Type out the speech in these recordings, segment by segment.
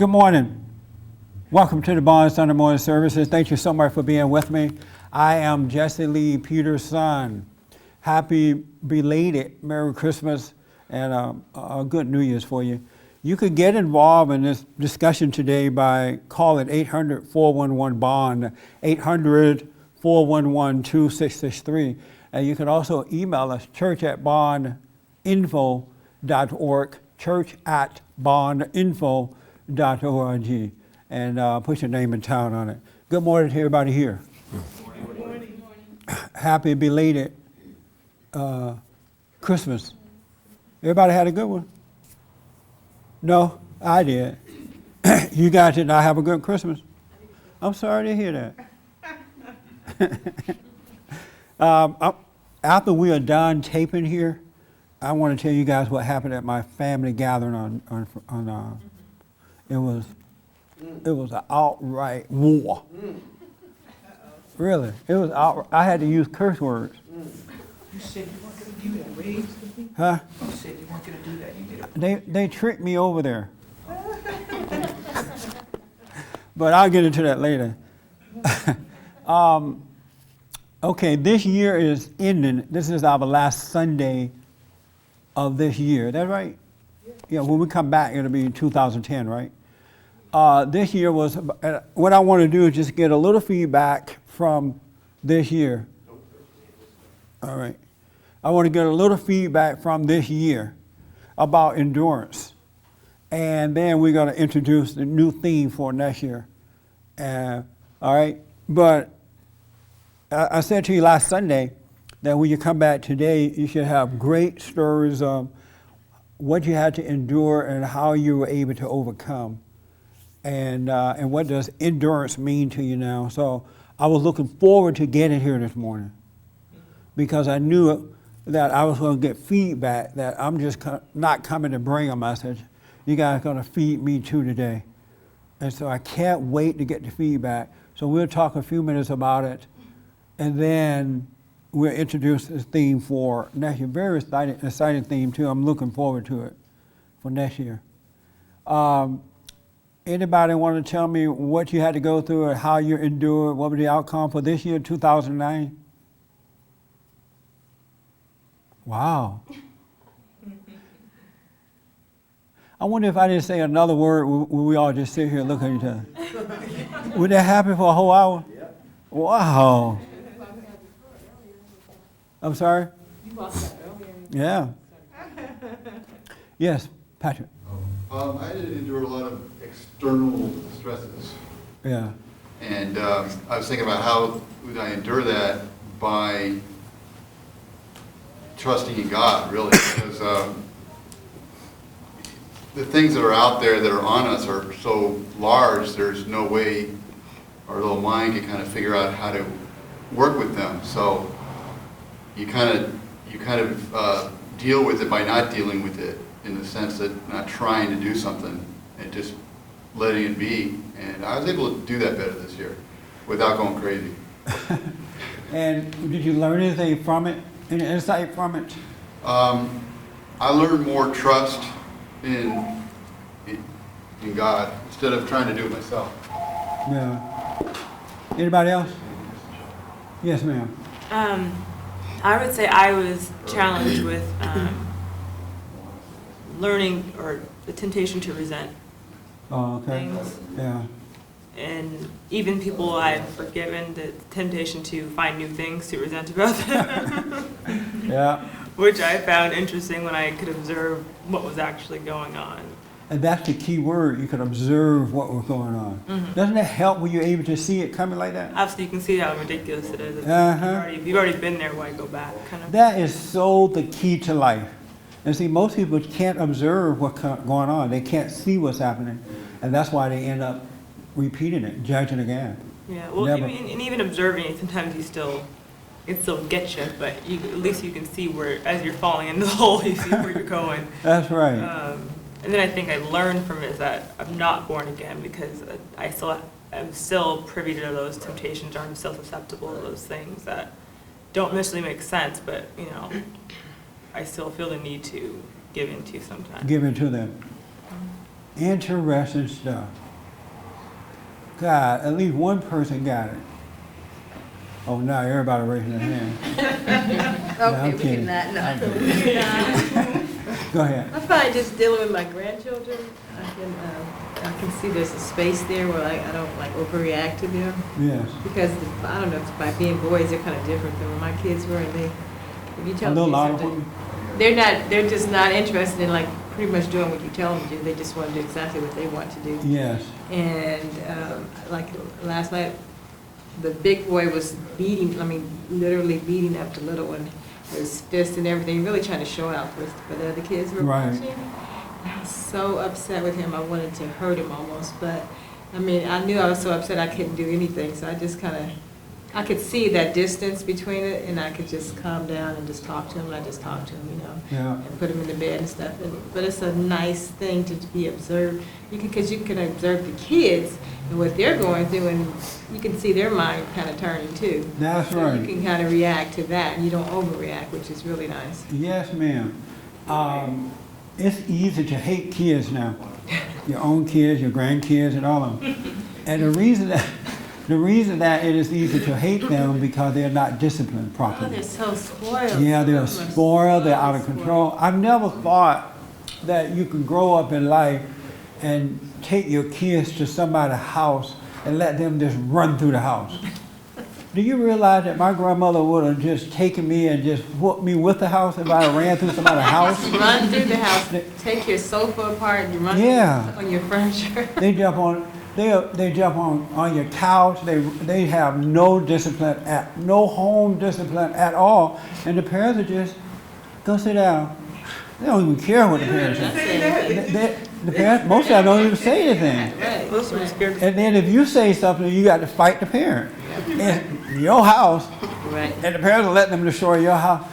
Good morning. Welcome to the Bond Sunday morning services. Thank you so much for being with me. I am Jesse Lee Peterson. Happy belated Merry Christmas and a good New Year's for you. You could get involved in this discussion today by calling 800-411-BOND, 800-411-2663. And you can also email us, church@bondinfo.org, church@bondinfo.org, and put your name and town on it. Good morning to everybody here. Good morning. Happy belated Christmas. Everybody had a good one? No, I did. You guys did not have a good Christmas? I'm sorry to hear that. After we are done taping here, I want to tell you guys what happened at my family gathering on it was an outright war. Really, it was outright. I had to use curse words. You said you weren't going to do that, Ray. Huh? You said you weren't going to do that. You did it. They tricked me over there. But I'll get into that later. Okay, this year is ending. This is our last Sunday of this year. That's right? Yeah, when we come back, it'll be 2010, right? This year was, what I want to do is just get a little feedback from this year. All right. I want to get a little feedback from this year about endurance. And then we're going to introduce the new theme for next year. All right. But I said to you last Sunday that when you come back today, you should have great stories of what you had to endure and how you were able to overcome. And what does endurance mean to you now? So I was looking forward to getting here this morning because I knew that I was going to get feedback, that I'm just not coming to bring a message. You guys are going to feed me too today. And so I can't wait to get the feedback. So we'll talk a few minutes about it, and then we'll introduce the theme for next year. Very exciting theme too. I'm looking forward to it for next year. Anybody want to tell me what you had to go through and how you endured? What was the outcome for this year, 2009? Wow. I wonder if I didn't say another word, would we all just sit here and look at each other? Would that happen for a whole hour? Yep. Wow. I'm sorry? You lost that earlier. Yeah. Yes, Patrick. I had to endure a lot of external stresses. Yeah. And I was thinking about how would I endure that by trusting in God, really. Because the things that are out there that are on us are so large, there's no way our little mind can kind of figure out how to work with them. So you kind of deal with it by not dealing with it, in the sense that not trying to do something and just letting it be. And I was able to do that better this year without going crazy. And did you learn anything from it? Any insight from it? I learned more trust in God instead of trying to do it myself. Yeah. Anybody else? Yes, ma'am. I would say I was challenged with learning, or the temptation to resent Okay. things. Yeah. And even people I've forgiven, the temptation to find new things to resent about them. Yeah. Which I found interesting when I could observe what was actually going on. And that's the key word. You can observe what was going on. Mm-hmm. Doesn't that help when you're able to see it coming like that? Absolutely, you can see how ridiculous it is. Uh-huh. You've already been there, why go back? Kind of. That is so the key to life. And see, most people can't observe what's going on. They can't see what's happening. And that's why they end up repeating it, judging again. Yeah, well, Never. and even observing it, sometimes it still gets you, but at least you can see where, as you're falling into the hole, you see where you're going. That's right. And then I think I learned from it is that I'm not born again, because I'm still privy to those temptations, or I'm still susceptible to those things that don't necessarily make sense, but I still feel the need to give into sometimes. Give in to them. Interesting stuff. God, at least one person got it. Oh, now everybody raising their hand. Okay, I'm we kidding. cannot, no. I'm kidding. Go ahead. I find just dealing with my grandchildren, I can see there's a space there where I don't like overreact to them. Yes. Because, I don't know, if by being boys, they're kind of different than when my kids were, and if you A tell little them louder for something, me. they're just not interested in like pretty much doing what you tell them to do. They just want to do exactly what they want to do. Yes. And like last night, the big boy was literally beating up the little one with his fist and everything, really trying to show out for the other kids who were Right. watching. I was so upset with him, I wanted to hurt him almost, but, I mean, I knew I was so upset I couldn't do anything, so I just kind of, I could see that distance between it, and I could just calm down and just talk to him, and I just talked to him, Yeah. and put him in the bed and stuff. But it's a nice thing to be observed, because you can observe the kids and what they're going through, and you can see their mind kind of turning too. That's So right. you can kind of react to that, and you don't overreact, which is really nice. Yes, ma'am. It's easy to hate kids now. Your own kids, your grandkids, and all of them. And the reason that it is easy to hate them because they're not disciplined Oh, properly. they're so spoiled. Yeah, they're spoiled, they're out of control. I've never thought that you can grow up in life and take your kids to somebody's house and let them just run through the house. Do you realize that my grandmother would have just taken me and just whooped me with the house if I ran through somebody's house? Run through the house, take your sofa apart, and run Yeah. on your furniture. They jump on your couch. They have no discipline no home discipline at all. And the parents are just go sit down. They don't even care what the parents say. The parents, most of them don't even say anything. Right, Most of them are scared to And then if you say something, you got to fight the parent. In your house, right. and the parents will let them destroy your house.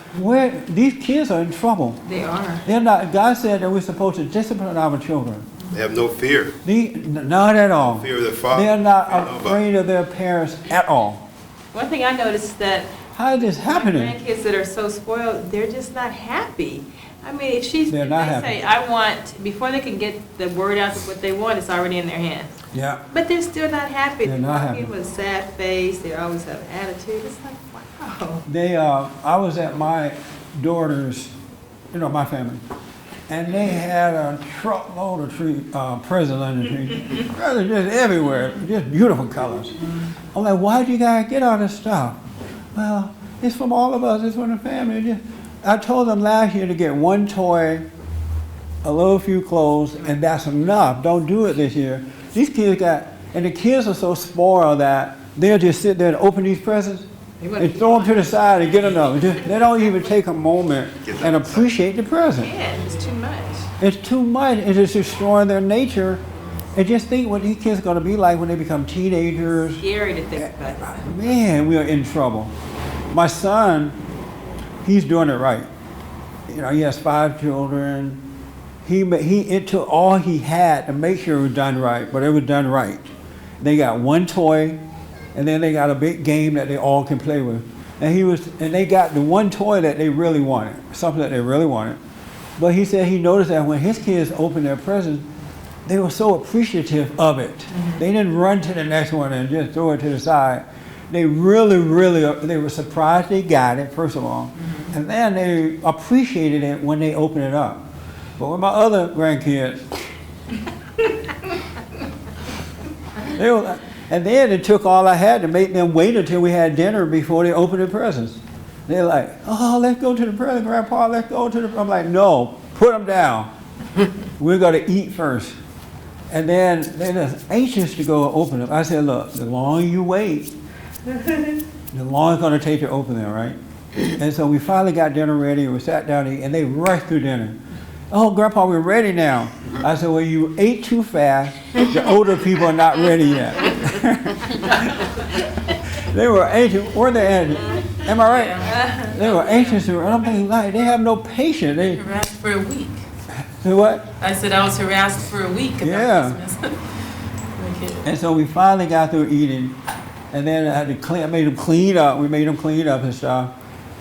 These kids are in trouble. They are. They're not. God said that we're supposed to discipline our children. They have no fear. Not at all. Fear of their father. They're not They know about afraid of their parents at all. One thing I noticed that How is this my happening? grandkids that are so spoiled, they're just not happy. I mean, if they not say, I want, before they can get the word out of what they want, it's already in their hands. Yeah. But they're still not happy. They're not happy. With a sad face, they always have attitude. It's like, wow. I was at my daughter's, my family, and they had a truckload of presents on the tree. Presents just everywhere, just beautiful colors. I'm like, why do you guys get all this stuff? Well, it's from all of us. It's from the family. I told them last year to get one toy, a little few clothes, and that's enough. Don't do it this year. These kids and the kids are so spoiled that they'll just sit there and open these presents and throw them to the side and get another. They don't even take a moment and appreciate the present. Yeah, it's too much. It's too much. It is destroying their nature. And just think what these kids are going to be like when they become teenagers. Scary to think about that. Man, we are in trouble. My son, he's doing it right. He has 5 children. It took all he had to make sure it was done right, but it was done right. They got one toy, and then they got a big game that they all can play with. And they got the one toy that they really wanted, something that they really wanted. But he said he noticed that when his kids opened their presents, they were so appreciative of it. Mm-hmm. They didn't run to the next one and just throw it to the side. They really, they were surprised they got it, first of all. Mm-hmm. And then they appreciated it when they opened it up. But with my other grandkids, and then it took all I had to make them wait until we had dinner before they opened their presents. They're like, oh, let's go to the present, Grandpa, let's go to the... I'm like, no, put them down. We're going to eat first. And then they're just anxious to go open them. I said, look, the longer you wait, the longer it's going to take to open them, right? And so we finally got dinner ready, we sat down to eat, and they rushed through dinner. Oh, Grandpa, we're ready now. I said, well, you ate too fast. The older people are not ready yet. They were anxious. Weren't they anxious? Am I right? They were anxious. And I'm thinking, like, they have no patience. They harassed for a week. say what? I said I was harassed for a week about Yeah. Christmas. Okay. And so we finally got through eating. And then I had to clean. I made them clean up. We made them clean up and stuff.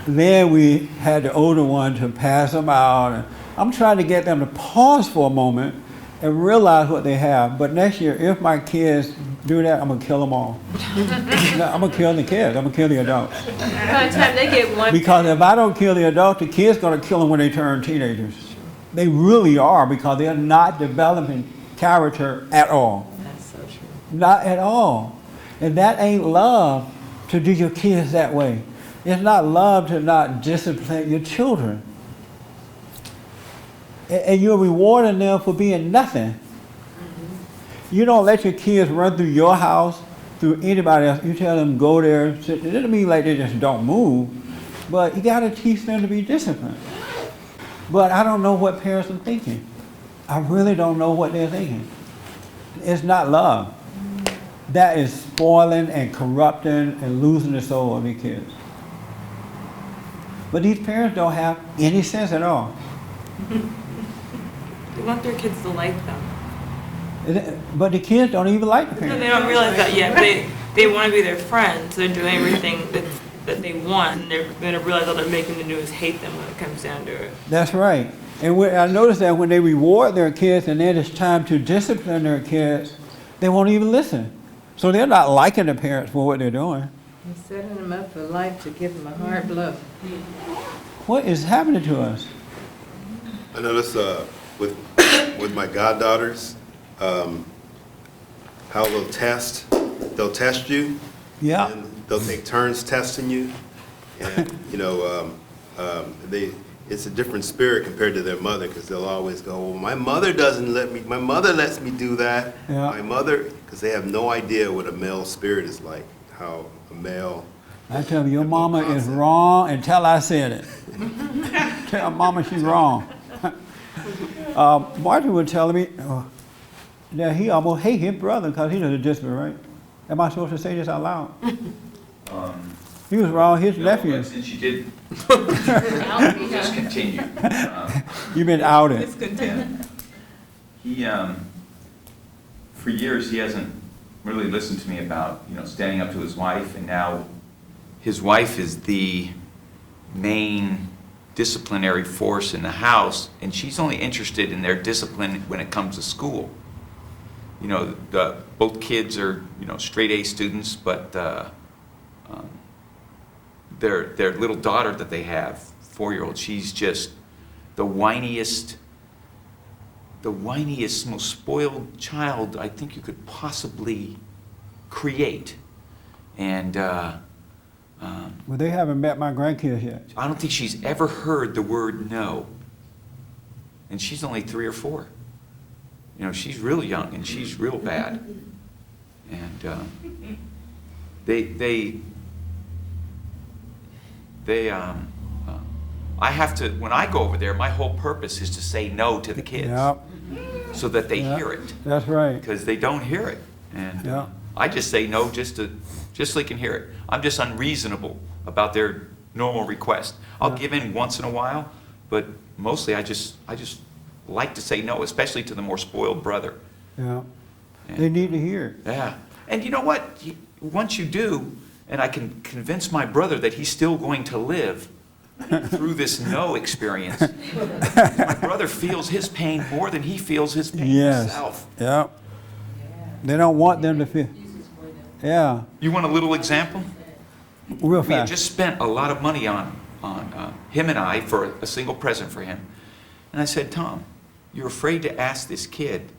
Then we had the older one to pass them out. And I'm trying to get them to pause for a moment and realize what they have. But next year, if my kids do that, I'm gonna kill them all. No, I'm gonna kill the kids. I'm gonna kill the adults. By the time they get one. Because if I don't kill the adults, the kids gonna kill them when they turn teenagers. They really are, because they're not developing character at all. That's so true. Not at all. And that ain't love to do your kids that way. It's not love to not discipline your children. And you're rewarding them for being nothing. You don't let your kids run through your house, through anybody else. You tell them go there. Sit. It doesn't mean like they just don't move, but you got to teach them to be disciplined. But I don't know what parents are thinking. I really don't know what they're thinking. It's not love. That is spoiling and corrupting and losing the soul of their kids. But these parents don't have any sense at all. They want their kids to like them. But the kids don't even like the No, parents. they don't realize that yet. They want to be their friends. They're doing everything that they want, and they're going to realize all they're making them do is hate them when it comes down to it. That's right. And I noticed that when they reward their kids and then it's time to discipline their kids, they won't even listen. So they're not liking the parents for what they're doing. You're setting them up for life to give them a hard blow. What is happening to us? I notice with my goddaughters, how they'll test you. Yeah. And they'll take turns testing you. And, it's a different spirit compared to their mother, because they'll always go, well, my mother lets me do that. Yeah. My mother, because they have no idea what a male spirit is like, how a male. I tell you, your mama is wrong until I said it. Tell mama she's wrong. Martin was telling me that he almost hate his brother because he was a discipline, right? Am I supposed to say this out loud? He was wrong, his No, nephew. but since you did, just continue. You've been outed. He, for years, he hasn't really listened to me about, standing up to his wife, and now his wife is the main disciplinary force in the house, and she's only interested in their discipline when it comes to school. Both kids are, straight A students, but their little daughter that they have, 4-year-old, she's just the whiniest, most spoiled child I think you could possibly create. And Well, they haven't met my grandkids yet. I don't think she's ever heard the word no. And she's only 3 or 4. She's real young and she's real bad. And I have to, when I go over there, my whole purpose is to say no to the kids. Yep, So that they Yep. hear it. that's right. Because they don't hear it. And Yeah. I just say no just so they can hear it. I'm just unreasonable about their normal request. I'll Yeah. give in once in a while, but mostly I just like to say no, especially to the more spoiled brother. Yeah, they need to hear. Yeah. And you know what? Once you do, and I can convince my brother that he's still going to live through this no experience, my brother feels his pain more than he feels his pain Yes. himself. Yep. They don't want them to feel. Yeah, You want a little example? real We had fast. just spent a lot of money on him and I for a single present for him. And I said, Tom, you're afraid to ask this kid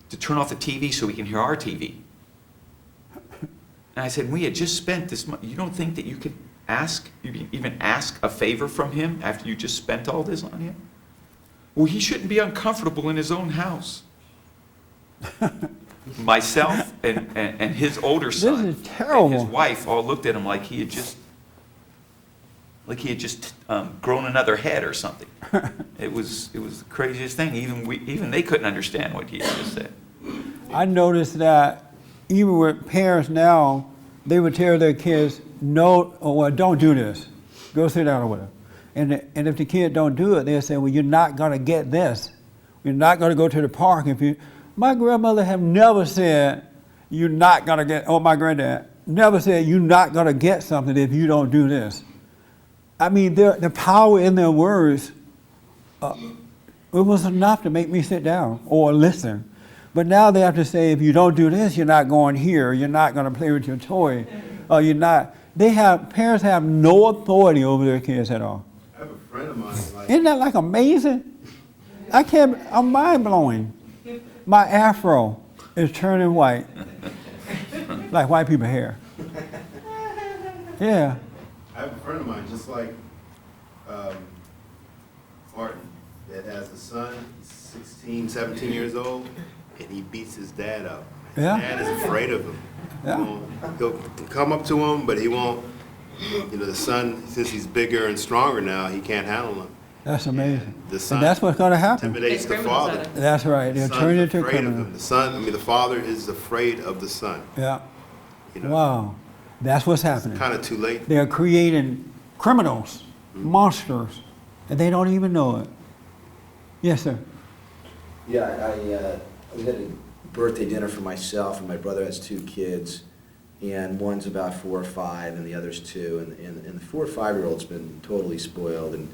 to turn off the TV so we can hear our TV. And I said, we had just spent this money. You don't think that you could even ask a favor from him after you just spent all this on him? Well, he shouldn't be uncomfortable in his own house. Myself and his older son This is terrible. and his wife all looked at him like he had just grown another head or something. It was the craziest thing. Even they couldn't understand what he had just said. I noticed that even with parents now, they would tell their kids, no, or well, don't do this. Go sit down with them. And if the kid don't do it, they'll say, well, you're not going to get this. You're not going to go to the park. My grandmother have never said, you're not going to get, or my granddad, never said, you're not going to get something if you don't do this. I mean, the power in their words, it was enough to make me sit down or listen. But now they have to say, if you don't do this, you're not going here. You're not going to play with your toy. Or you're not. Parents have no authority over their kids at all. I have a friend of mine, like, Isn't that like amazing? I'm mind blowing. My afro is turning white. Like white people hair. Yeah. I have a friend of mine, just like Martin, that has a son, 16, 17 years old, and he beats his dad up. His Yeah. dad is afraid of him. Yeah. He'll come up to him, but he won't. You know, the son, since he's bigger and stronger now, he can't handle him. That's amazing. The son And that's what's going to happen. intimidates the Make criminals father. out of That's right. The They'll son's turn into a afraid of criminal. him. The father is afraid of the son. Yeah. You know, Wow. That's what's happening. kind of too late. They're creating criminals, monsters, and they don't even know it. Yes, sir. Yeah, I had a birthday dinner for myself, and my brother has 2 kids, and one's about 4 or 5, and the other's 2, and the 4 or 5-year-old's been totally spoiled, and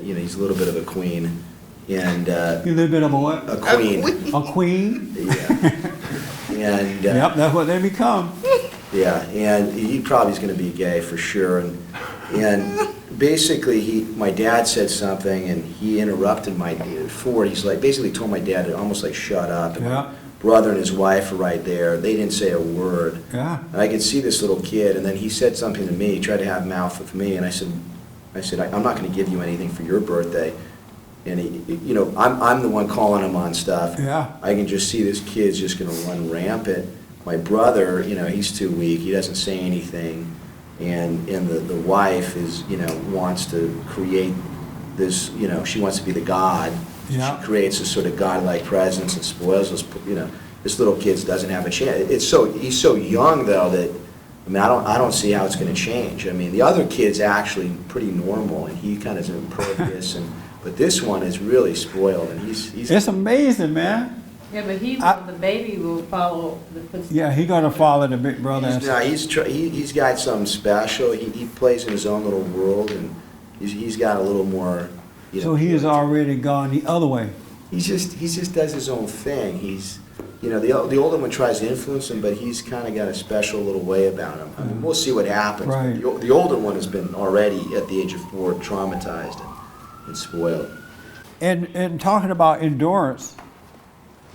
you know, he's a little bit of a queen, and You little bit of a what? a queen, A queen? yeah, and Yep, that's what they become. yeah, and he probably is going to be gay for sure, and basically my dad said something, and he interrupted Ford. He's like basically told my dad to almost like shut up. And Yeah. my brother and his wife are right there. They didn't say a word. Yeah. And I could see this little kid, and then he said something to me. He tried to have mouth with me, and I said, I'm not going to give you anything for your birthday. And you know, I'm the one calling him on stuff. Yeah. I can just see this kid's just going to run rampant. My brother, you know, he's too weak. He doesn't say anything. And the wife is, you know, wants to create this, you know, she wants to be the god. Yeah. She creates this sort of godlike presence and spoils this, you know, this little kid doesn't have a chance. He's so young though that, I mean, I don't see how it's going to change. I mean, the other kid's actually pretty normal, and he kind of is impervious, but this one is really spoiled, and he's It's amazing, man. Yeah, but I- the baby will follow the footsteps. Yeah, he's going to follow the big brother. he's got something special. He plays in his own little world, and he's got a little more. You know, So he has already gone the other way. he just does his own thing. You know, the older one tries to influence him, but he's kind of got a special little way about him. I mean, we'll see what happens. Right. The older one has been already at the age of 4 traumatized and spoiled. And talking about endurance,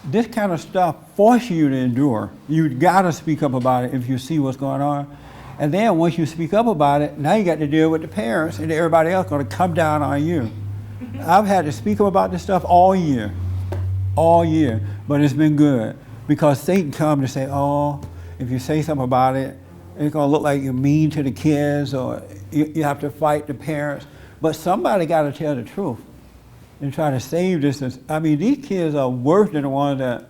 this kind of stuff forces you to endure. You got to speak up about it if you see what's going on. And then once you speak up about it, now you got to deal with the parents, and everybody else going to come down on you. I've had to speak up about this stuff all year, but it's been good because Satan comes to say, oh, if you say something about it, it's going to look like you're mean to the kids, or you have to fight the parents. But somebody got to tell the truth and try to save this. I mean, these kids are worse than the ones that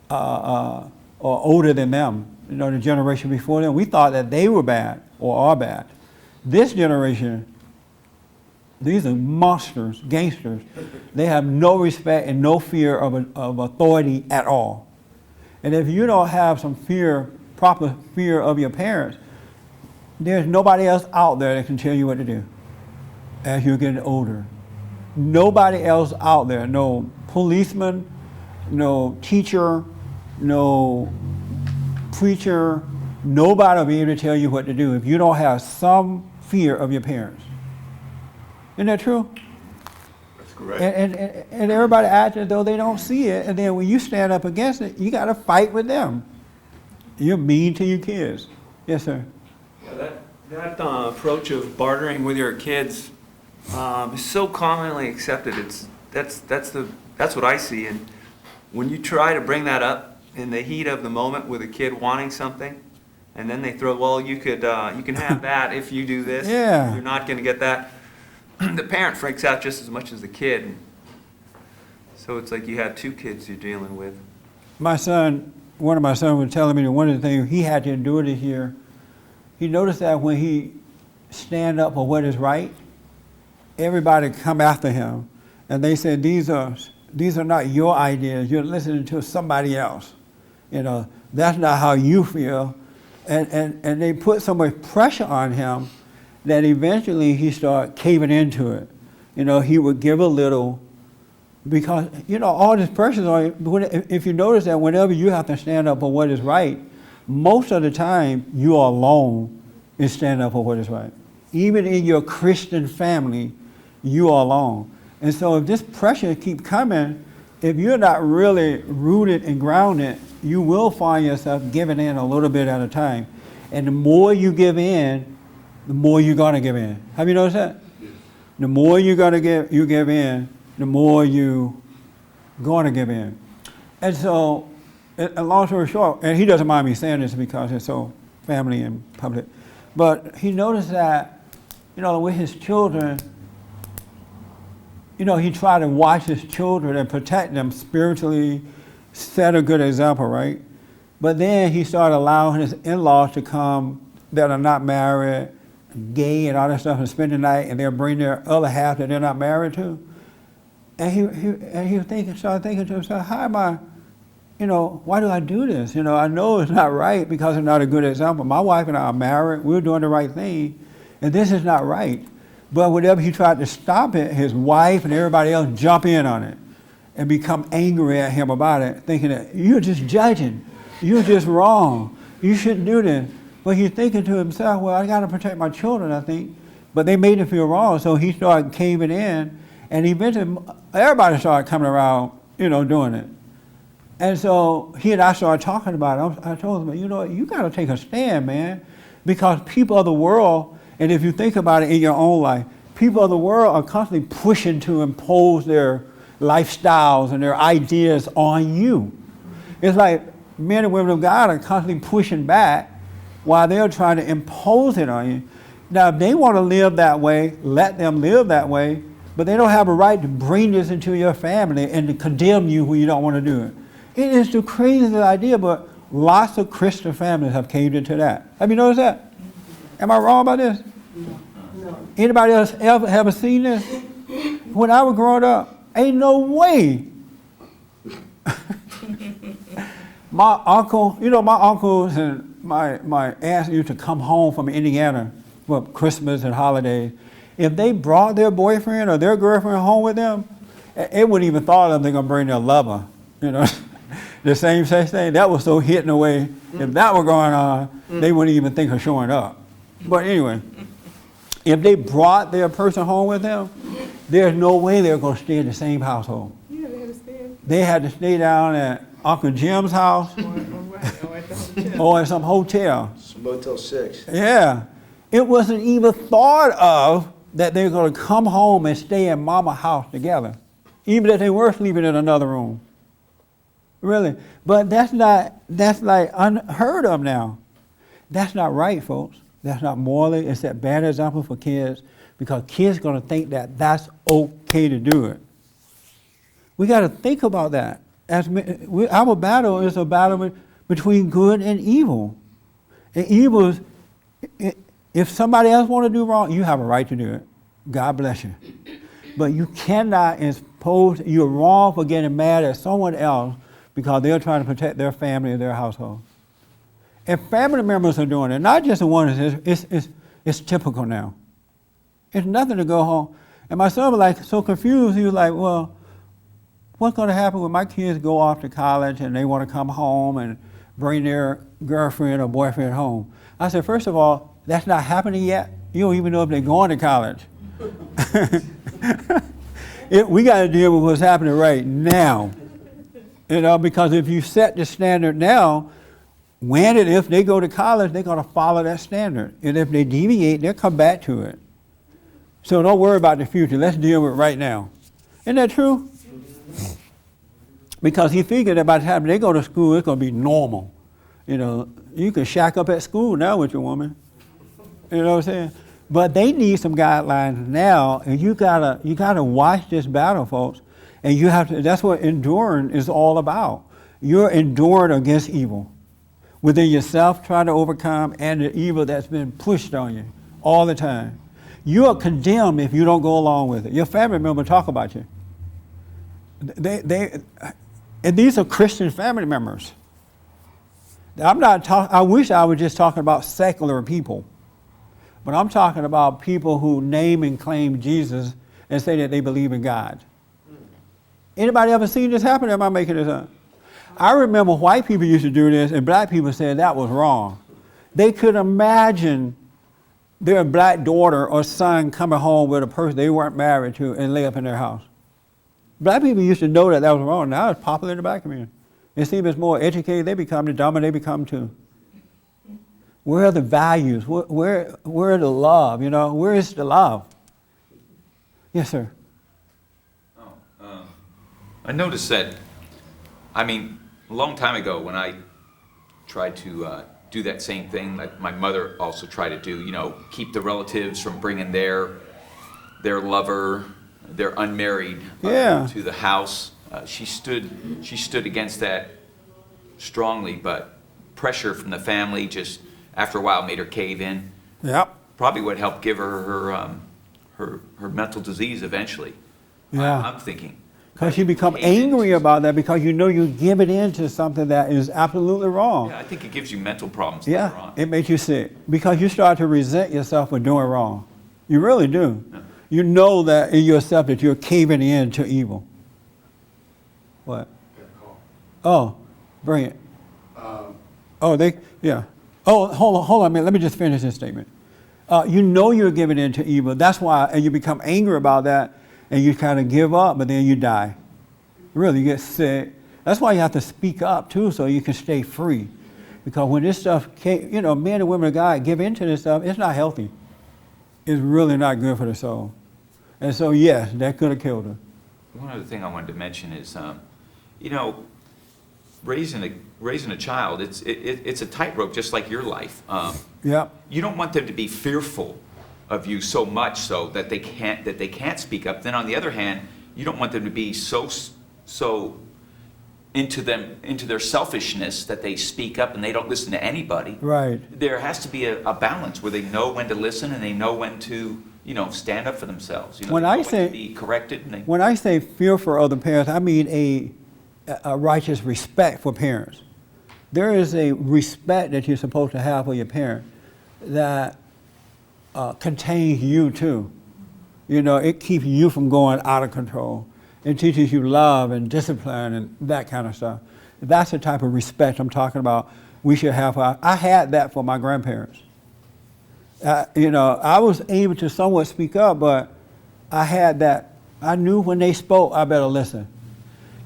are older than them. You know, the generation before them, we thought that they were bad or are bad. This generation, these are monsters, gangsters. They have no respect and no fear of authority at all. And if you don't have some proper fear of your parents, there's nobody else out there that can tell you what to do as you're getting older. Nobody else out there, no policeman, no teacher, no preacher, nobody will be able to tell you what to do if you don't have some fear of your parents. Isn't that true? That's correct. And everybody acts as though they don't see it, and then when you stand up against it, you got to fight with them. You're mean to your kids. Yes, sir. Yeah, that approach of bartering with your kids is so commonly accepted. That's what I see. And when you try to bring that up in the heat of the moment with a kid wanting something, and then they throw, well, you can have that if you do this. Yeah. You're not going to get that. The parent freaks out just as much as the kid. So it's like you have 2 kids you're dealing with. One of my sons was telling me that one of the things he had to endure this year, he noticed that when he stand up for what is right, everybody come after him, and they said, these are not your ideas. You're listening to somebody else. You know, that's not how you feel. And they put so much pressure on him that eventually he started caving into it. You know, he would give a little, Because, all this pressure is on you. If you notice that whenever you have to stand up for what is right, most of the time you are alone in standing up for what is right. Even in your Christian family, you are alone. And so if this pressure keeps coming, if you're not really rooted and grounded, you will find yourself giving in a little bit at a time. And the more you give in, the more you're going to give in. Have you noticed that? The more you give in, the more you going to give in. And so, and long story short, and he doesn't mind me saying this because it's so family and public, but he noticed that, with his children, he tried to watch his children and protect them spiritually, set a good example, right? But then he started allowing his in-laws to come that are not married, gay and all that stuff, and spend the night, and they'll bring their other half that they're not married to. And he started thinking to himself, how am I, why do I do this? I know it's not right because it's not a good example. My wife and I are married, we're doing the right thing, and this is not right. But whenever he tried to stop it, his wife and everybody else jump in on it and become angry at him about it, thinking that you're just judging, you're just wrong, you shouldn't do this. But he's thinking to himself, well, I got to protect my children, I think. But they made him feel wrong, so he started caving in, and eventually everybody started coming around, doing it. And so he and I started talking about it. I told him, you got to take a stand, man, because people of the world, and if you think about it in your own life, people of the world are constantly pushing to impose their lifestyles and their ideas on you. It's like men and women of God are constantly pushing back while they're trying to impose it on you. Now, if they want to live that way, let them live that way, but they don't have a right to bring this into your family and to condemn you when you don't want to do it. It is the craziest idea, but lots of Christian families have caved into that. Have you noticed that? Am I wrong about this? No. Anybody else ever seen this? When I was growing up, ain't no way. My uncle, my uncles and my aunts used to come home from Indiana for Christmas and holidays. If they brought their boyfriend or their girlfriend home with them, it wouldn't even thought of they're going to bring their lover, the same sex thing. That was so hidden away. If that were going on, they wouldn't even think of showing up. But anyway, if they brought their person home with them, there's no way they're going to stay in the same household. Yeah, they had to stay. They had to stay down at Uncle Jim's house or at some hotel. Some Motel 6. Yeah. It wasn't even thought of that they were going to come home and stay in Mama's house together, even if they were sleeping in another room. Really. But that's like unheard of now. That's not right, folks. That's not morally. It's that bad example for kids because kids are going to think that that's okay to do it. We got to think about that. Our battle is a battle between good and evil. And evil is, if somebody else want to do wrong, you have a right to do it. God bless you. But you cannot impose, you're wrong for getting mad at someone else because they're trying to protect their family and their household. And family members are doing it, not just the ones, it's typical now. It's nothing to go home. And my son was like so confused, he was like, well, what's going to happen when my kids go off to college and they want to come home and bring their girlfriend or boyfriend home? I said, first of all, that's not happening yet. You don't even know if they're going to college. We got to deal with what's happening right now. Because if you set the standard now, when and if they go to college, they're going to follow that standard. And if they deviate, they'll come back to it. So don't worry about the future. Let's deal with right now. Isn't that true? Because he figured that by the time they go to school, it's going to be normal. You can shack up at school now with your woman. You know what I'm saying? But they need some guidelines now, and you gotta watch this battle, folks. And you have to. That's what enduring is all about. You're enduring against evil within yourself, trying to overcome, and the evil that's been pushed on you all the time. You are condemned if you don't go along with it. Your family members talk about you. And these are Christian family members. I wish I was just talking about secular people. But I'm talking about people who name and claim Jesus and say that they believe in God. Anybody ever seen this happen? Or am I making this up? I remember white people used to do this, and black people said that was wrong. They could imagine their black daughter or son coming home with a person they weren't married to and lay up in their house. Black people used to know that that was wrong. Now it's popular in the black community. It seems it's more educated they become, the dumber they become too. Where are the values? Where are the love? You know, where is the love? Yes, sir. I noticed that, I mean, a long time ago when I tried to do that same thing that my mother also tried to do, you know, keep the relatives from bringing their lover, their unmarried to the house. She stood against that strongly, but pressure from the family just after a while made her cave in. Yep. Probably would help give her her mental disease eventually. Yeah. I'm thinking. Because you become angry about that because you know you give it into something that is absolutely wrong. Yeah, I think it gives you mental problems later on. It makes you sick because you start to resent yourself for doing wrong. You really do. Yeah. You know that in yourself that you're caving in to evil. What? Oh, bring it. Oh, hold on a minute. Let me just finish this statement. You know you're giving in to evil. That's why, and you become angry about that, and you kind of give up, but then you die. Really, you get sick. That's why you have to speak up too, so you can stay free. Because when this stuff, you know, men and women of God give into this stuff, it's not healthy. It's really not good for the soul. And so, yes, that could have killed her. One other thing I wanted to mention is, you know, raising a child, it's a tightrope just like your life. Yep. You don't want them to be fearful of you so much so that they can't speak up. Then on the other hand, you don't want them to be so into their selfishness that they speak up and they don't listen to anybody. Right. There has to be a balance where they know when to listen and they know when to, you know, stand up for themselves. You know, When they I know say- to be corrected. And When I say fear for other parents, I mean a righteous respect for parents. There is a respect that you're supposed to have for your parent that contains you too. You know, it keeps you from going out of control. It teaches you love and discipline and that kind of stuff. That's the type of respect I'm talking about we should have. I had that for my grandparents. You know, I was able to somewhat speak up, but I had that. I knew when they spoke, I better listen.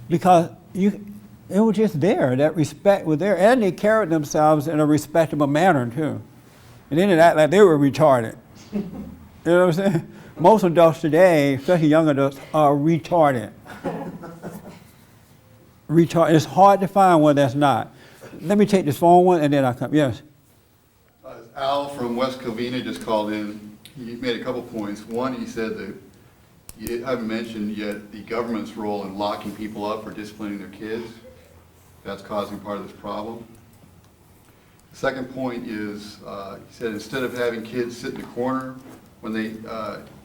Because it was just there, that respect was there. And they carried themselves in a respectable manner too. And they didn't act like they were retarded. You know what I'm saying? Most adults today, especially young adults, are retarded. It's hard to find one that's not. Let me take this phone one and then I'll come. Yes? Al from West Covina just called in. He made a couple points. One, he said that you haven't mentioned yet the government's role in locking people up for disciplining their kids. That's causing part of this problem. The second point is, he said instead of having kids sit in the corner when they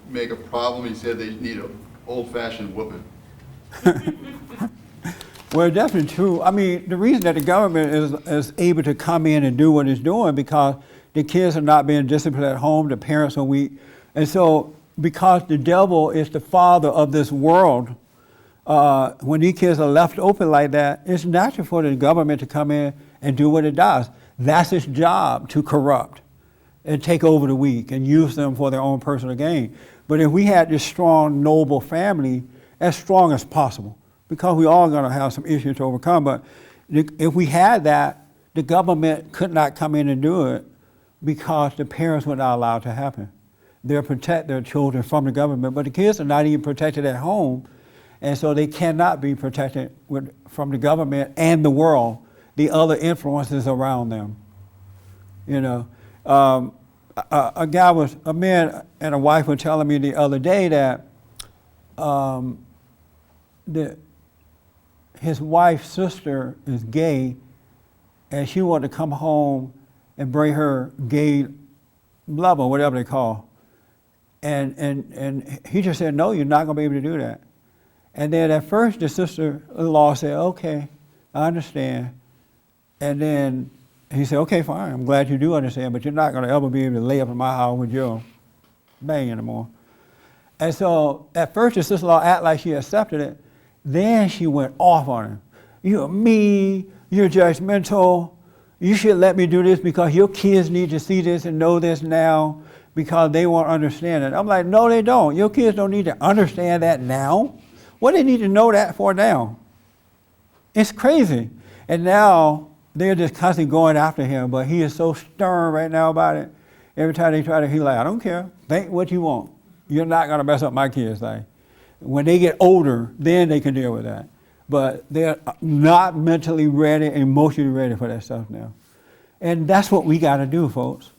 make a problem, he said they need an old-fashioned whooping. Well, definitely true. I mean, the reason that the government is able to come in and do what it's doing because the kids are not being disciplined at home, the parents are weak. And so because the devil is the father of this world, when these kids are left open like that, it's natural for the government to come in and do what it does. That's its job, to corrupt and take over the weak and use them for their own personal gain. But if we had this strong, noble family, as strong as possible, because we all going to have some issues to overcome, but if we had that, the government could not come in and do it because the parents were not allowed to happen. They'll protect their children from the government, but the kids are not even protected at home, and so they cannot be protected from the government and the world, the other influences around them. You know, a man and a wife were telling me the other day that his wife's sister is gay, and she wanted to come home and bring her gay lover, whatever they call. And he just said, no, you're not going to be able to do that. And then at first the sister-in-law said, okay, I understand. And then he said, okay, fine, I'm glad you do understand, but you're not going to ever be able to lay up in my house with your bang anymore. And so at first the sister-in-law acted like she accepted it, Then she went off on him. You're mean, you're judgmental, you should let me do this because your kids need to see this and know this now because they won't understand it. I'm like, no, they don't. Your kids don't need to understand that now. What do they need to know that for now? It's crazy. And now they're just constantly going after him, but he is so stern right now about it. Every time they try to, he's like, I don't care. Think what you want. You're not going to mess up my kids' life. When they get older, then they can deal with that. But they're not mentally ready, emotionally ready for that stuff now. And that's what we got to do, folks.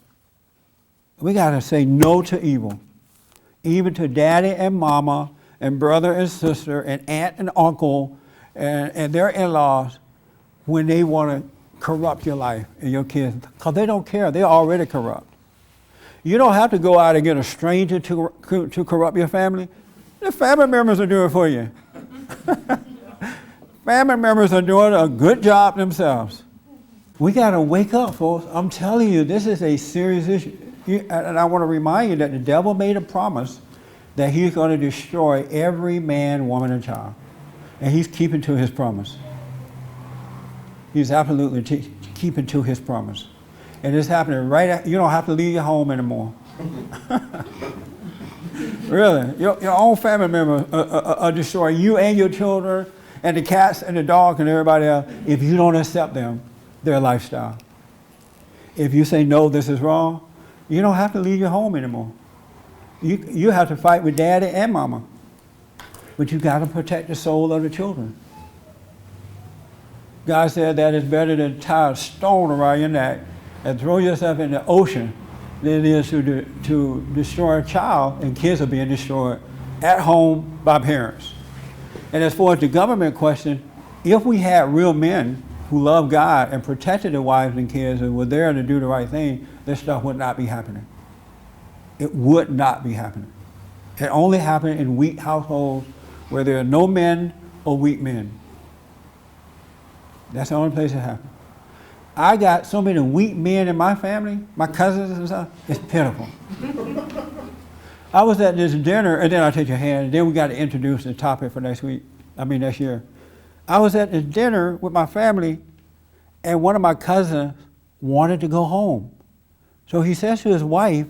We got to say no to evil. Even to daddy and mama and brother and sister and aunt and uncle and their in-laws when they want to corrupt your life and your kids. Because they don't care. They're already corrupt. You don't have to go out and get a stranger to corrupt your family. The family members will do it for you. Family members are doing a good job themselves. We got to wake up, folks. I'm telling you, this is a serious issue. And I want to remind you that the devil made a promise that he's going to destroy every man, woman, and child. And he's keeping to his promise. He's absolutely keeping to his promise. And it's happening right after, you don't have to leave your home anymore. Really, your own family members are destroying you and your children and the cats and the dog and everybody else if you don't accept them, their lifestyle. If you say, no, this is wrong, you don't have to leave your home anymore. You have to fight with daddy and mama. But you got to protect the soul of the children. God said that it's better to tie a stone around your neck and throw yourself in the ocean than it is to destroy a child, and kids are being destroyed at home by parents. And as far as the government question, if we had real men who loved God and protected their wives and kids and were there to do the right thing, this stuff would not be happening. It would not be happening. It only happened in weak households where there are no men or weak men. That's the only place it happened. I got so many weak men in my family, my cousins and stuff, it's pitiful. I was at this dinner, and then I'll take your hand, and then we got to introduce the topic for next year. I was at this dinner with my family, and one of my cousins wanted to go home. So he says to his wife,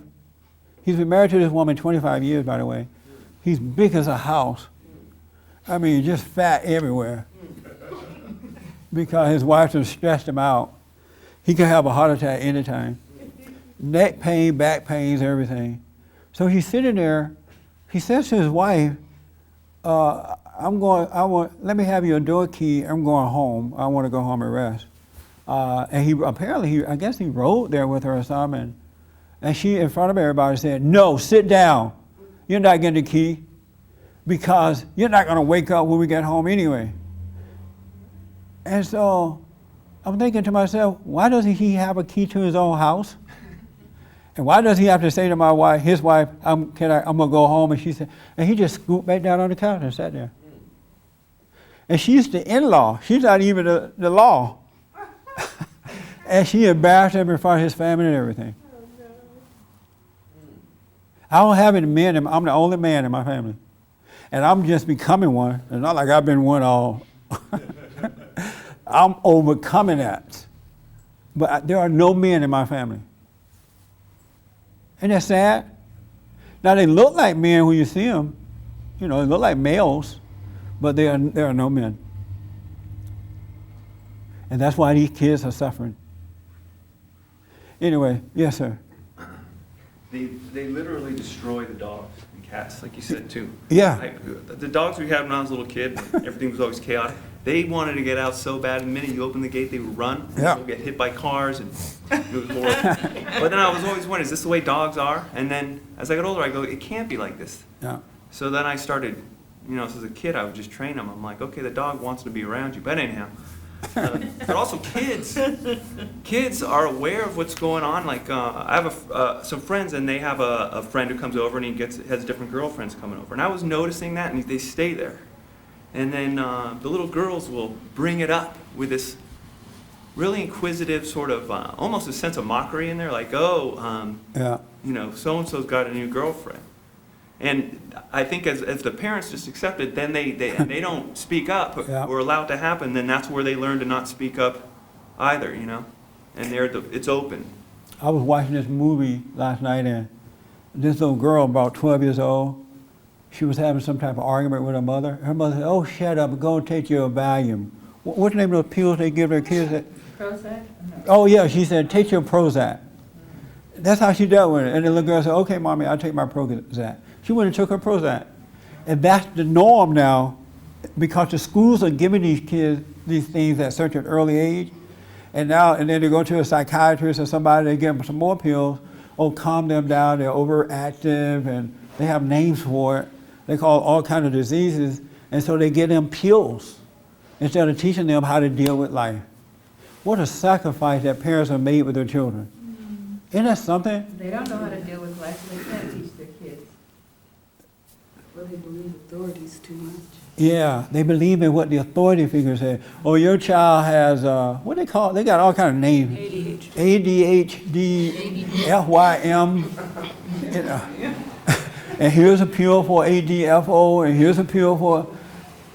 he's been married to this woman 25 years, by the way. He's big as a house. I mean, just fat everywhere. Because his wife has stressed him out. He could have a heart attack anytime. Neck pain, back pains, everything. So he's sitting there. He says to his wife, let me have your door key. I'm going home. I want to go home and rest. And I guess he rode there with her or something. And she, in front of everybody, said, no, sit down. You're not getting the key because you're not going to wake up when we get home anyway. And so I'm thinking to myself, why doesn't he have a key to his own house? And why does he have to say to my wife, his wife, I'm going to go home? And she said, and he just scooped back down on the couch and sat there. And she's the in-law. She's not even the law. And she embarrassed him in front of his family and everything. I don't have any men. I'm the only man in my family. And I'm just becoming one. It's not like I've been one all. I'm overcoming that. But there are no men in my family. Isn't that sad? Now they look like men when you see them. You know, they look like males, but there are no men. And that's why these kids are suffering. Anyway, yes, sir. They literally destroy the dogs and cats, like you said too. Yeah. Like, the dogs we had when I was a little kid, everything was always chaotic. They wanted to get out so bad. The minute you open the gate, they would run. Yeah. They'd get hit by cars, and it was horrible. But then I was always wondering, is this the way dogs are? And then as I got older, I go, it can't be like this. Yeah. So then I started, as a kid, I would just train them. I'm like, okay, the dog wants to be around you. But anyhow, but also kids are aware of what's going on. Like I have some friends, and they have a friend who comes over, and he has different girlfriends coming over. And I was noticing that, and they stay there. And then the little girls will bring it up with this really inquisitive sort of, almost a sense of mockery in there, like, so-and-so's got a new girlfriend. And I think as the parents just accept it, then they don't speak up Yeah. or allow it to happen, then that's where they learn to not speak up either, you know? And it's open. I was watching this movie last night, and this little girl, about 12 years old, she was having some type of argument with her mother. Her mother said, "Oh, shut up and go and take your Valium." What's the name of those pills they give their kids? Prozac? Oh, yeah, she said, "Take your Prozac." That's how she dealt with it. And the little girl said, "Okay, Mommy, I'll take my Prozac." She went and took her Prozac. And that's the norm now, because the schools are giving these kids these things at such an early age. And then they go to a psychiatrist or somebody, they give them some more pills. Oh, calm them down, they're overactive, and they have names for it. They call it all kinds of diseases. And so they give them pills instead of teaching them how to deal with life. What a sacrifice that parents have made with their children. Isn't that something? They don't know how to deal with life, and they can't teach their kids. Well, they believe authorities too much. Yeah, they believe in what the authority figures say. Oh, your child has, what they call it? They got all kinds of names. ADHD, FYM. You know. And here's a pill for ADFO, and here's a pill for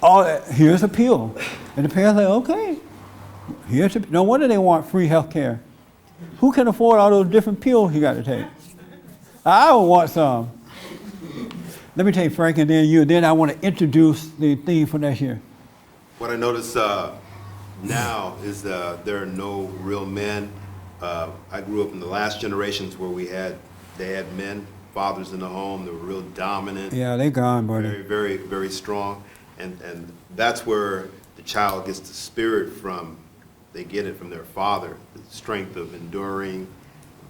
all that. Here's a pill. And the parents say, okay. No wonder they want free health care. Who can afford all those different pills you got to take? I would want some. Let me take Frank and then you, then I want to introduce the theme for next year. What I notice now is there are no real men. I grew up in the last generations where they had men, fathers in the home. They were real dominant. Yeah, they gone, buddy. Very, very, very strong. And that's where the child gets the spirit from. They get it from their father, the strength of enduring,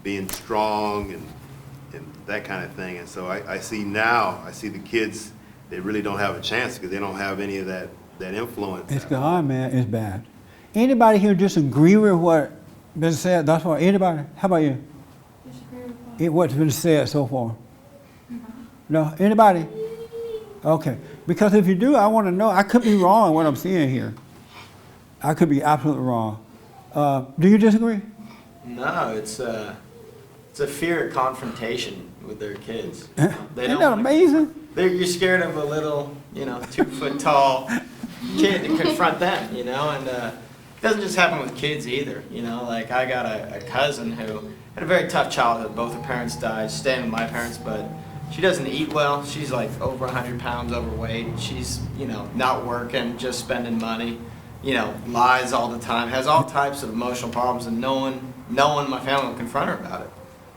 being strong, and that kind of thing. And so I see the kids, they really don't have a chance because they don't have any of that influence. It's gone, man. It's bad. Anybody here disagree with what been said thus far? Anybody? How about you? What's been said so far? No? Anybody? Okay. Because if you do, I want to know. I could be wrong in what I'm seeing here. I could be absolutely wrong. Do you disagree? No, it's a fear of confrontation with their kids. Isn't that amazing? You're scared of a little, 2-foot tall kid to confront them, and it doesn't just happen with kids either, like I got a cousin who had a very tough childhood. Both her parents died, staying with my parents, but she doesn't eat well. She's like over 100 pounds overweight. She's, not working, just spending money, lies all the time, has all types of emotional problems, and no one in my family will confront her about it.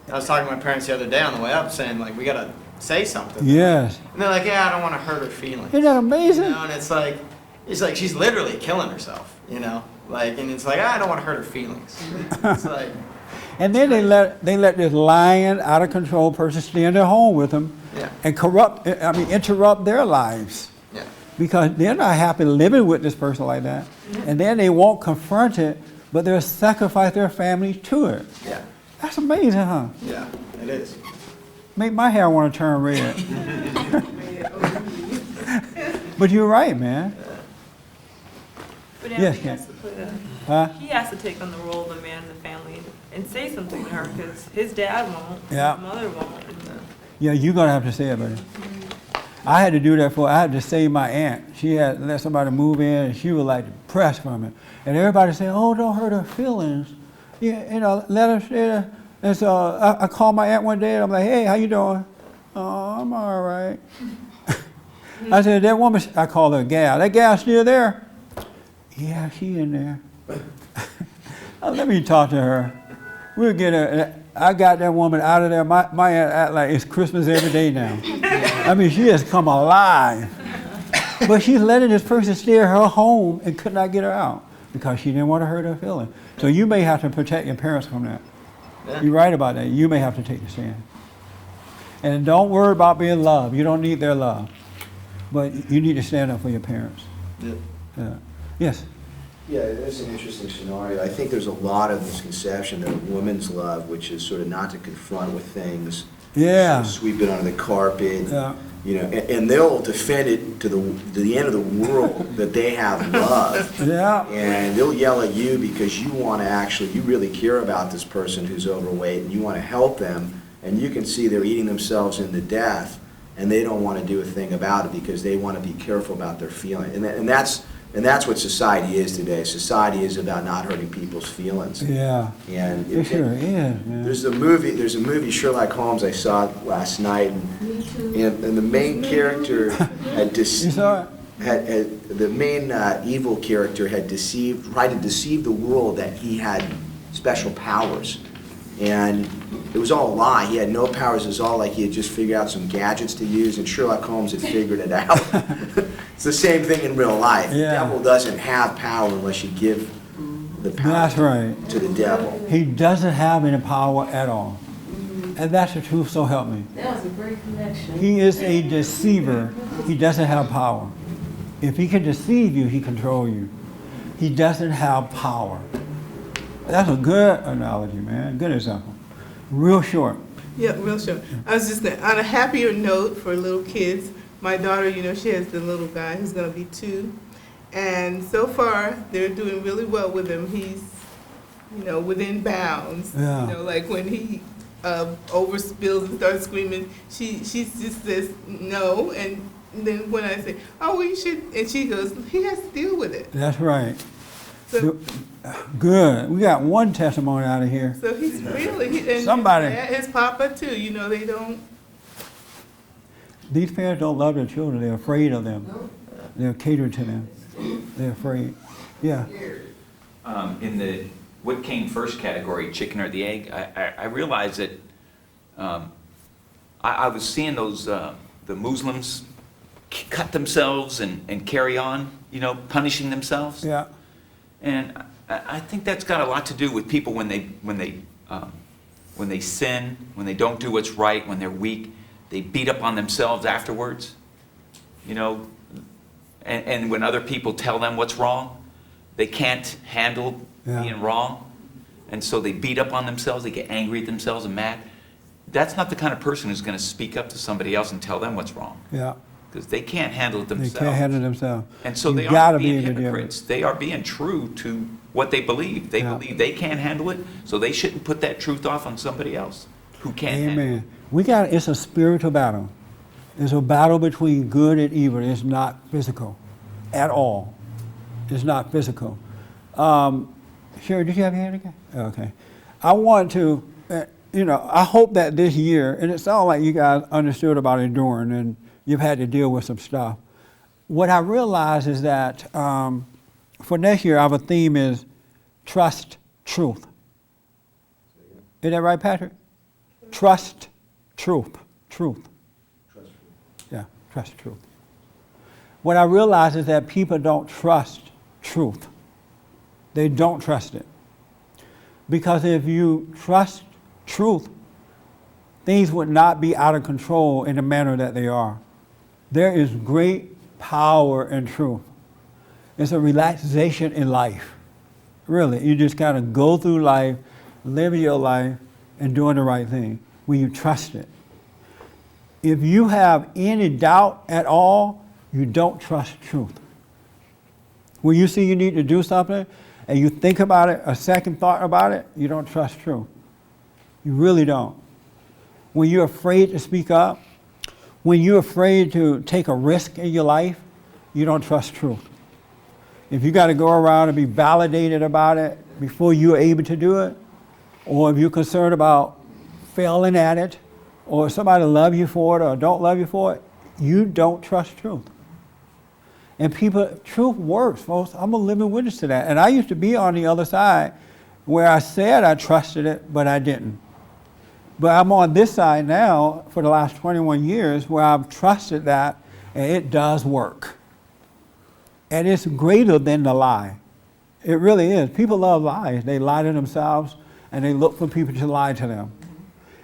I was talking to my parents the other day on the way up saying, like, we got to say something. Yes. And they're like, yeah, I don't want to hurt her feelings. Isn't that amazing? And it's like she's literally killing herself, and it's like, I don't want to hurt her feelings. It's like. And then they let this lying, out of control person stay in their home with them, Yeah. and interrupt their lives. Yeah. Because they're not happy living with this person like that. And then they won't confront it, but they'll sacrifice their family to it. Yeah. That's amazing, huh? Yeah, it is. Make my hair want to turn red. But you're right, man. But Yes, he Ken. has to Huh? he has to take on the role of the man in the family and say something to her because his dad won't, Yeah. his mother won't. Yeah, you're going to have to say it, buddy. I had to do that I had to save my aunt. She had let somebody move in, and she was like depressed from it. And everybody said, oh, don't hurt her feelings. Yeah, let her stay there. And so I called my aunt one day, and I'm like, hey, how you doing? Oh, I'm all right. I said, that woman, I call her a gal. That gal still there? Yeah, she in there. Let me talk to her. We'll get her. I got that woman out of there. My aunt act like it's Christmas every day now. I mean, she has come alive. But she's letting this person stay at her home and could not get her out because she didn't want to hurt her feelings. So you may have to protect your parents from that. Yeah. You're right about that. You may have to take the stand. And don't worry about being loved. You don't need their love. But you need to stand up for your parents. Yeah. Yes? Yeah, that's an interesting scenario. I think there's a lot of misconception that a woman's love, which is sort of not to confront with things, Yeah. sort of sweep it under the carpet, Yeah. and they'll defend it to the end of the world that they have love. Yeah. And they'll yell at you because you want to you really care about this person who's overweight and you want to help them, and you can see they're eating themselves into death. and they don't want to do a thing about it because they want to be careful about their feelings. And that's what society is today. Society is about not hurting people's feelings. Yeah. And It sure is, man. there's a movie Sherlock Holmes I saw last night, and the main character had You saw it? the main evil character had tried to deceive the world that he had special powers. And it was all a lie. He had no powers. It was all like he had just figured out some gadgets to use, and Sherlock Holmes had figured it out. It's the same thing in real life. Yeah. The devil doesn't have power unless you give the power That's right. to the devil. He doesn't have any power at all. And that's the truth, so help me. That was a great connection. He is a deceiver. He doesn't have power. If he can deceive you, he control you. He doesn't have power. That's a good analogy, man. Good example. Real short. Yeah, real short. I was just saying, on a happier note for little kids, my daughter, you know, she has the little guy who's going to be 2. And so far, they're doing really well with him. He's, you know, within bounds. Yeah. You know, like when he overspills and starts screaming, she just says no. And then when I say, oh, well, you should, and she goes, he has to deal with it. That's right. So, Good. We got one testimony out of here. so he's really, and Somebody- his papa too, you know, they don't. These parents don't love their children. They're afraid of them. They're catering to them. They're afraid. Yeah. In the what came first category, chicken or the egg, I realized that I was seeing those the Muslims cut themselves and carry on, you know, punishing themselves. Yeah. And I think that's got a lot to do with people when they sin, when they don't do what's right, when they're weak, they beat up on themselves afterwards, you know, and when other people tell them what's wrong, they can't handle Yeah. being wrong, and so they beat up on themselves, they get angry at themselves and mad. That's not the kind of person who's going to speak up to somebody else and tell them what's wrong, Yeah. because they can't handle it They themselves. can't handle themselves. And so You they gotta are be being able to deal with it. hypocrites. They are being true to what they believe. They Yeah. believe they can't handle it, so they shouldn't put that truth off on somebody else who can't handle it. Amen. It's a spiritual battle. It's a battle between good and evil. It's not physical at all. It's not physical. Sherry, did you have your hand again? Okay. I want to, I hope that this year, and it sounds like you guys understood about enduring and you've had to deal with some stuff. What I realize is that for next year, our theme is trust truth. Is that right, Patrick? Trust truth. Truth. Yeah, trust truth. What I realize is that people don't trust truth. They don't trust it. Because if you trust truth, things would not be out of control in the manner that they are. There is great power in truth. It's a relaxation in life. Really, you just kind of go through life, living your life, and doing the right thing when you trust it. If you have any doubt at all, you don't trust truth. When you see you need to do something and you think about it, a second thought about it, you don't trust truth. You really don't. When you're afraid to speak up, when you're afraid to take a risk in your life, you don't trust truth. If you got to go around and be validated about it before you're able to do it, or if you're concerned about failing at it, or somebody love you for it or don't love you for it, you don't trust truth. And truth works, folks. I'm a living witness to that. And I used to be on the other side where I said I trusted it, but I didn't. But I'm on this side now for the last 21 years where I've trusted that, and it does work. And it's greater than the lie. It really is. People love lies. They lie to themselves, and they look for people to lie to them.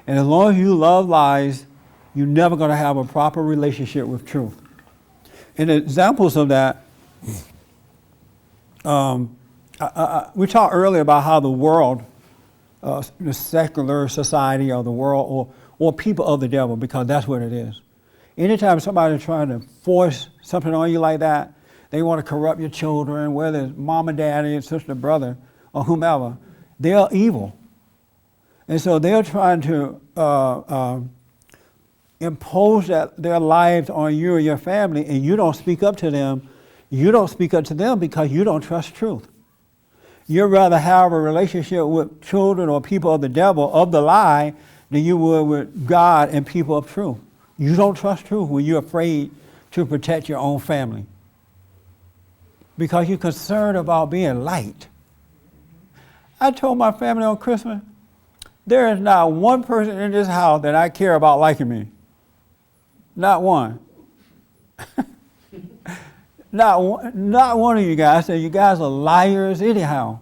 And as long as you love lies, you're never going to have a proper relationship with truth. And examples of that, we talked earlier about how the world, the secular society of the world, or people of the devil, because that's what it is. Anytime somebody's trying to force something on you like that, they want to corrupt your children, whether it's mom and daddy, sister, brother, or whomever, they're evil. And so they're trying to impose their lives on you or your family, and you don't speak up to them, you don't speak up to them because you don't trust truth. You'd rather have a relationship with children or people of the devil, of the lie, than you would with God and people of truth. You don't trust truth when you're afraid to protect your own family, because you're concerned about being liked. I told my family on Christmas, there is not one person in this house that I care about liking me. Not one. Not one of you guys. I said, you guys are liars anyhow.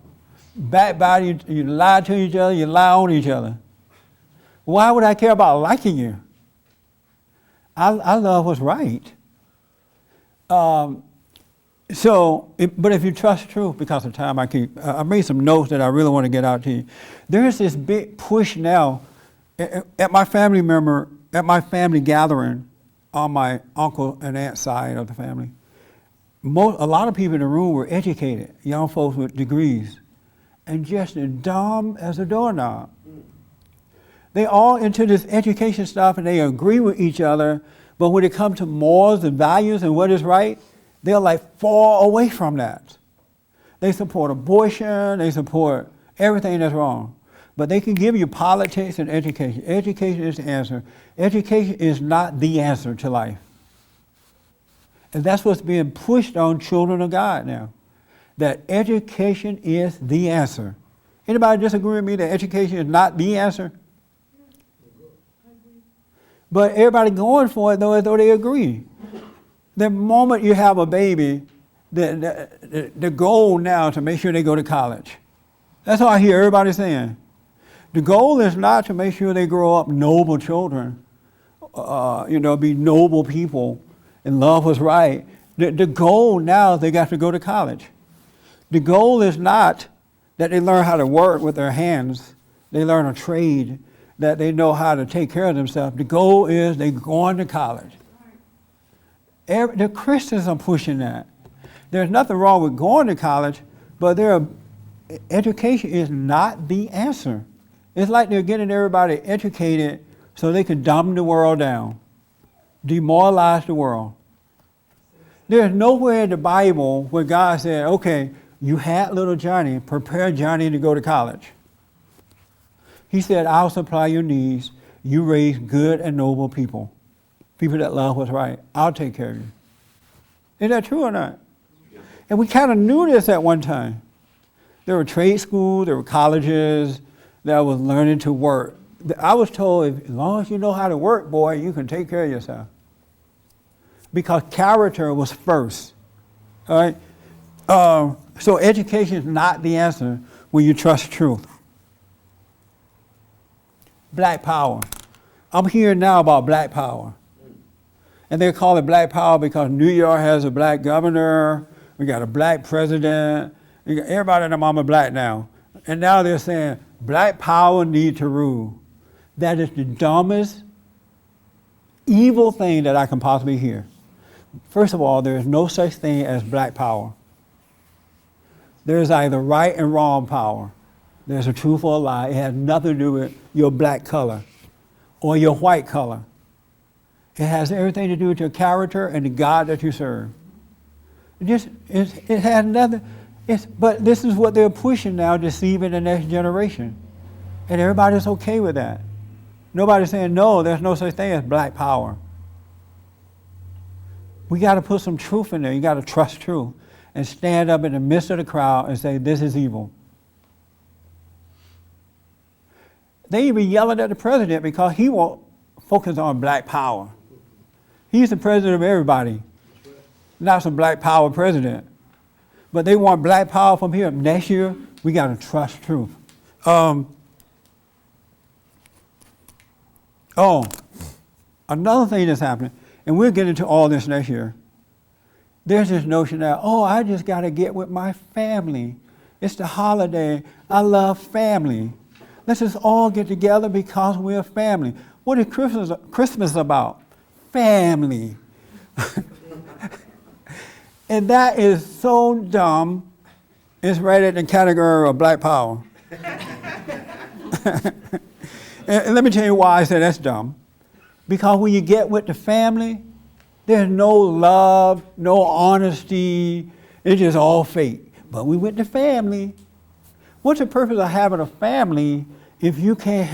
Backbiting, you lie to each other, you lie on each other. Why would I care about liking you? I love what's right. But if you trust truth, because of time, I made some notes that I really want to get out to you. There's this big push now at my family gathering on my uncle and aunt side of the family. A lot of people in the room were educated, young folks with degrees, and just as dumb as a doorknob. They all into this education stuff and they agree with each other, but when it comes to morals and values and what is right, they're like far away from that. They support abortion, they support everything that's wrong. But they can give you politics and education. Education is the answer. Education is not the answer to life. And that's what's being pushed on children of God now. That education is the answer. Anybody disagree with me that education is not the answer? But everybody going for it though as though they agree. The moment you have a baby, the goal now is to make sure they go to college. That's what I hear everybody saying. The goal is not to make sure they grow up noble children, be noble people and love what's right. The goal now is they got to go to college. The goal is not that they learn how to work with their hands, they learn a trade, that they know how to take care of themselves. The goal is they're going to college. The Christians are pushing that. There's nothing wrong with going to college, but education is not the answer. It's like they're getting everybody educated so they can dumb the world down, demoralize the world. There's nowhere in the Bible where God said, okay, you had little Johnny, prepare Johnny to go to college. He said, I'll supply your needs. You raise good and noble people, people that love what's right. I'll take care of you. Is that true or not? And we kind of knew this at one time. There were trade schools, there were colleges that was learning to work. I was told, as long as you know how to work, boy, you can take care of yourself. Because character was first, all right? So education is not the answer when you trust truth. Black power. I'm hearing now about black power. And they call it black power because New York has a black governor, we got a black president, everybody and their mama black now. And now they're saying black power need to rule. That is the dumbest, evil thing that I can possibly hear. First of all, there is no such thing as black power. There is either right and wrong power. There's a truth or a lie. It has nothing to do with your black color or your white color. It has everything to do with your character and the God that you serve. It has nothing. But this is what they're pushing now, deceiving the next generation. And everybody's okay with that. Nobody's saying, no, there's no such thing as black power. We got to put some truth in there. You got to trust truth and stand up in the midst of the crowd and say, this is evil. They even yelling at the president because he won't focus on black power. He's the president of everybody, not some black power president. But they want black power from here. Next year, we got to trust truth. Another thing that's happening, and we'll get into all this next year. There's this notion that, I just got to get with my family. It's the holiday. I love family. Let's just all get together because we're family. What is Christmas about? Family. And that is so dumb, it's right in the category of black power. And let me tell you why I say that's dumb. Because when you get with the family, there's no love, no honesty. It's just all fake. But we with the family. What's the purpose of having a family if you can't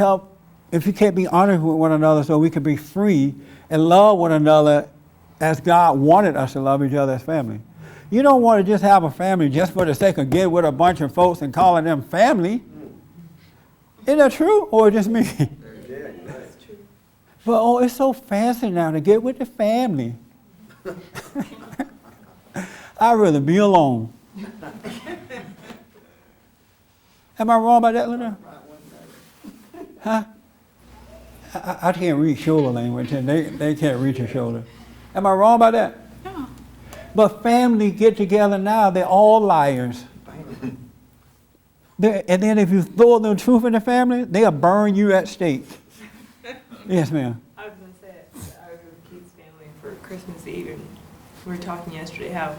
be honest with one another so we can be free and love one another as God wanted us to love each other as family? You don't want to just have a family just for the sake of getting with a bunch of folks and calling them family. Isn't that true, or just me? But oh, it's so fancy now to get with the family. I'd rather be alone. Am I wrong about that, Lena? Huh? I can't read shoulder language, and they can't reach a shoulder. Am I wrong about that? No. But family get together now, they're all liars. And then if you throw the truth in the family, they'll burn you at stake. Yes, ma'am. I was going to say, I was with Keith's family for Christmas Eve, and we were talking yesterday how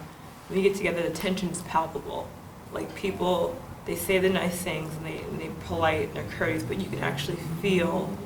when you get together, the tension's palpable. Like people, they say the nice things, and they're polite, and they're courteous, but you can actually feel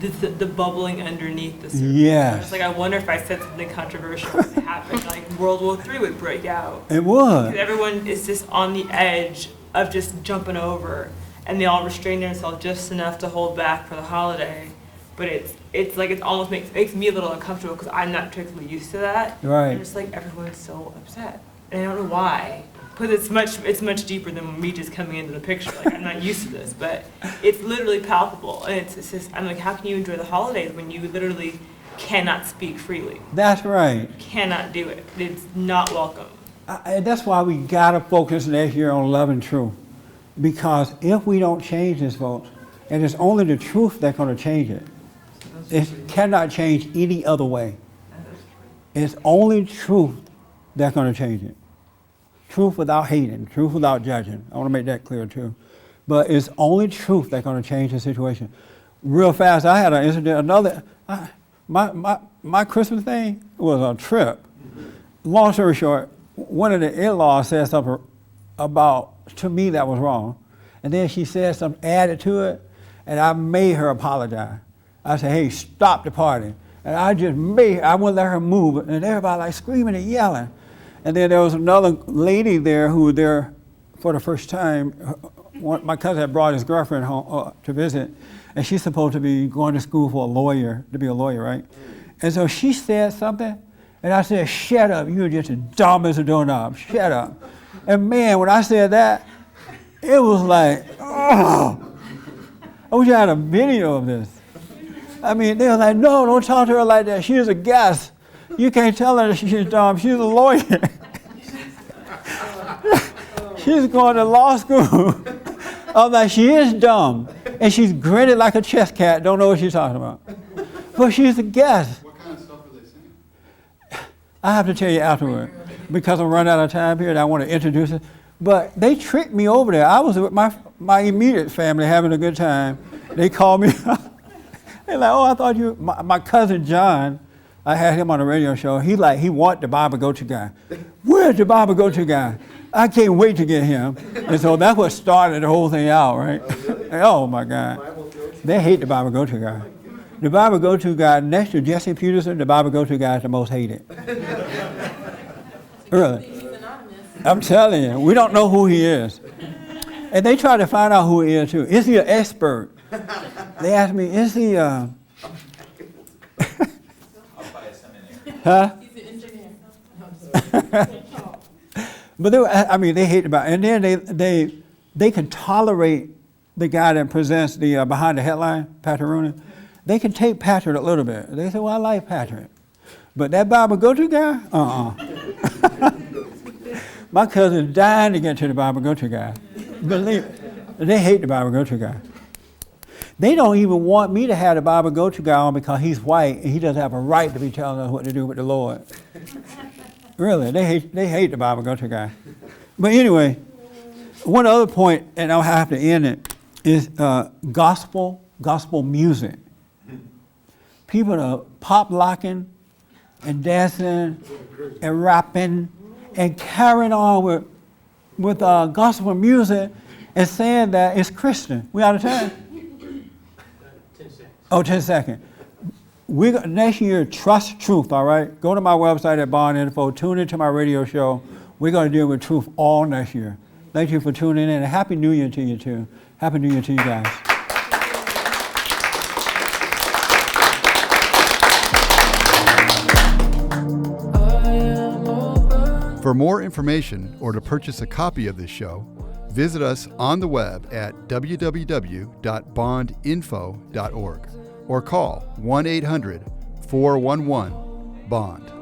the bubbling underneath the surface. Yes. It's like, I wonder if I said something controversial would happen, like World War III would break out. It would. Because everyone is just on the edge of just jumping over, and they all restrain themselves just enough to hold back for the holiday. But it's like it almost makes me a little uncomfortable because I'm not particularly used to that. Right. And it's like everyone's so upset, and I don't know why. Because it's much deeper than me just coming into the picture. Like I'm not used to this, but it's literally palpable, and it's just I'm like, how can you enjoy the holidays when you literally cannot speak freely? That's right. Cannot do it. It's not welcome. And that's why we gotta focus next year on love and truth. Because if we don't change this, folks, and it's only the truth that's gonna change it. It cannot change any other way. It's only truth that's gonna change it. Truth without hating, truth without judging. I wanna make that clear too. But it's only truth that's gonna change the situation. Real fast, I had an incident, my Christmas thing was a trip. Long story short, one of the in-laws said something to me that was wrong. And then she said something added to it, and I made her apologize. I said, hey, stop the party. And I wouldn't let her move, and everybody like screaming and yelling. And then there was another lady there who was there for the first time. My cousin had brought his girlfriend home to visit, and she's supposed to be going to school to be a lawyer, right? And so she said something, and I said, shut up, you're just as dumb as a doorknob, shut up. And man, when I said that, it was like, oh, I wish I had a video of this. I mean, they were like, no, don't talk to her like that, she's a guest. You can't tell her that she's dumb, she's a lawyer. She's going to law school. I'm like, she is dumb, and she's grinning like a chess cat, don't know what she's talking about. But she's a guest. What kind of stuff are they saying? I have to tell you afterward, because I'm running out of time here and I want to introduce it. But they tricked me over there. I was with my immediate family having a good time. They called me. They're like, oh, I thought you, my cousin John, I had him on a radio show. He want the Bible go-to guy. Where's the Bible go-to guy? I can't wait to get him. And so that's what started the whole thing out, right? Oh my God. They hate the Bible go-to guy. The Bible go-to guy, next to Jesse Peterson, the Bible go-to guy is the most hated. Really. I'm telling you, we don't know who he is. And they try to find out who he is too. Is he an expert? They asked me, is he I'll buy a seminary. huh? He's an engineer. But they hate about it. And then they can tolerate the guy that presents the behind the headline, Patrick Rooney. They can take Patrick a little bit. They say, well, I like Patrick. But that Bible go-to guy, My cousin's dying to get to the Bible go-to guy. Believe it. They hate the Bible go-to guy. They don't even want me to have the Bible go-to guy on because he's white and he doesn't have a right to be telling us what to do with the Lord. Really, they hate the Bible go-to guy. But anyway, one other point, and I'll have to end it, is gospel music. People are pop locking and dancing and rapping and carrying on with gospel music and saying that it's Christian. We out of time? 10 seconds. Oh, 10 seconds. next year, trust truth, all right? Go to my website at Bond Info, tune into my radio show. We're going to deal with truth all next year. Thank you for tuning in, and Happy New Year to you, too. Happy New Year to you guys. For more information or to purchase a copy of this show, visit us on the web at www.bondinfo.org or call 1-800-411-BOND.